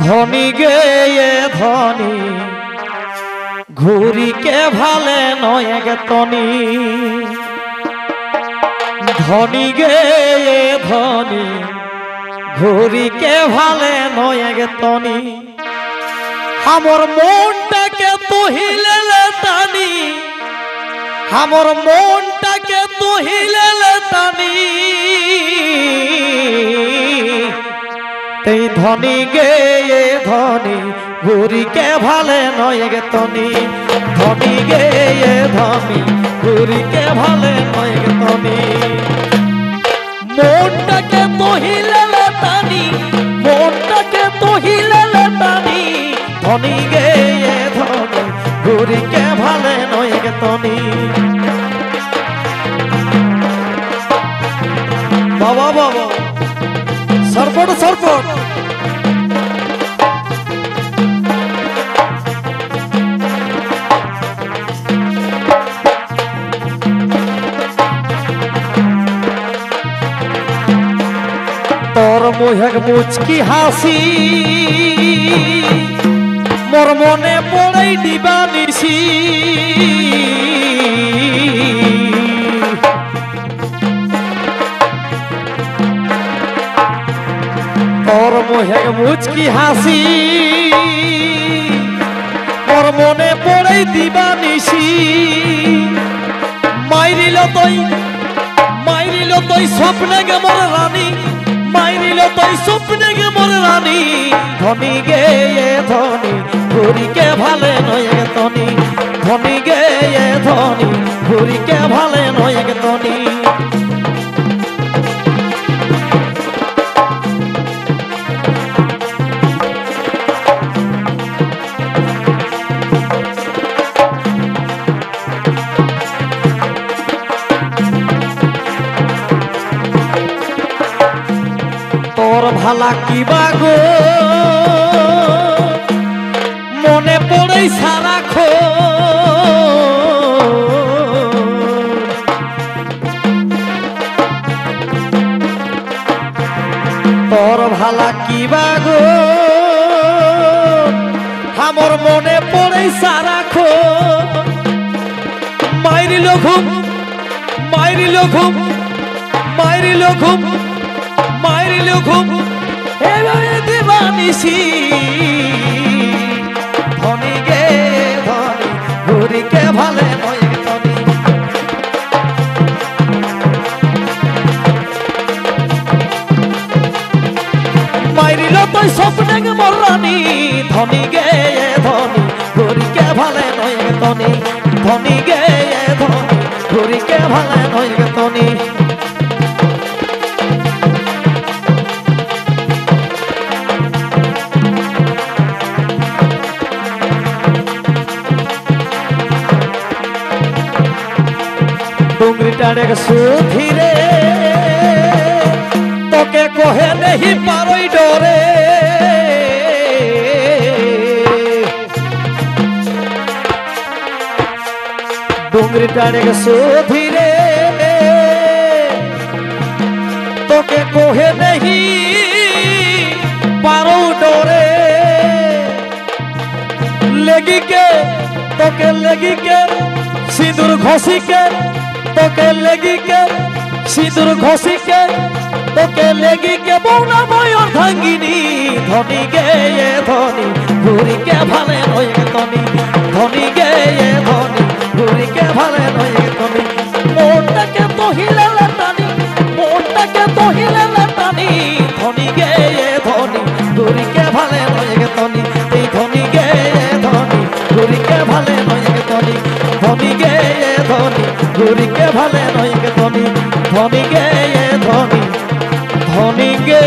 ধনী গে ধনী ঘুরিকে ভালে নয় গে তনি ধনী গে ধনী ঘুরিকে ভালে নয় গে তনি আমার মনটাকে তুহিলে টানি আমার মনটাকে তুহিলে টানি এই ধনী গে ধনী ঘুরিকে ভালে নয় গে তনি ধনী গে ধনী ঘুরিকে ভালে নয় গে তনি মনটাকে তহিলে টানি মনটাকে তহিলে টানি ধনী গে ধনী ঘুরিকে ভালে নয় গে তনি বাবা বাবা সরপট সরপট তোর মুহের মুচকি হাসি মোর মনে পড়াই দিবা নিশি তোর মুহের মুচকি হাসি মোর মনে পড়াই দিবা নিশি মাইরিল তুই স্বপ্নে গে মোর রানী মাইরিল তুই স্বপ্নে গে মোর রানী ধনী গে ধনী ঘুরিকে ভালে নয় গে তনি ধনী গে ধনী ঘুরিকে ভালে নয় গে তনি তোর ভালা কিবা গো মনে পড়ে সারাখো তোর ভালা কিবা গো আমার মনে পড়ে সারাখো মাইরিল ঘুম মাইরিল ঘুম মাইরিল ঘুম মাইরিল ঘুম এভাবে দিবানিসি ধনী গে ধনী ঘুরিকে ভালে নয় গে তনি মাইরিল তুই স্বপ্নে গে মোর রানী ধনী গে ধনী ঘুরিকে ভালে নয় গে তনি ধনী গে ধনী ঘুরিকে ভালে নয় গে তনি डुंगरीटारे सुधी रे तोके कोहे नहीं पारोई डोरे डुंगरीटारे सुधी रे तोके कोहे नहीं पारो डोरे लेगी के तोके लेगी के सिंदूर घोसी के তোকে লেগি কে সিঁদুর ঘষি কে তোকে লেগি কে বৌনা ময়ূর ভাঙ্গিনি ধনী গে ধনী ঘুরিকে ভালে নয় গে তনি ধনী গে ধনী ঘুরিকে ভালে নয় গে তনি মনটাকে তহিলে টানি মনটাকে তহিলে টানি ধনী গে ধনী ঘুরিকে ভালে নয় গে তনি এই ধনী গে ধনী ঘুরিকে ভালে নয় গে তনি ধনী গে ধনী ঘুরিকে ভালে নয় গে ধনী ধনী গে ধনী ধনী গে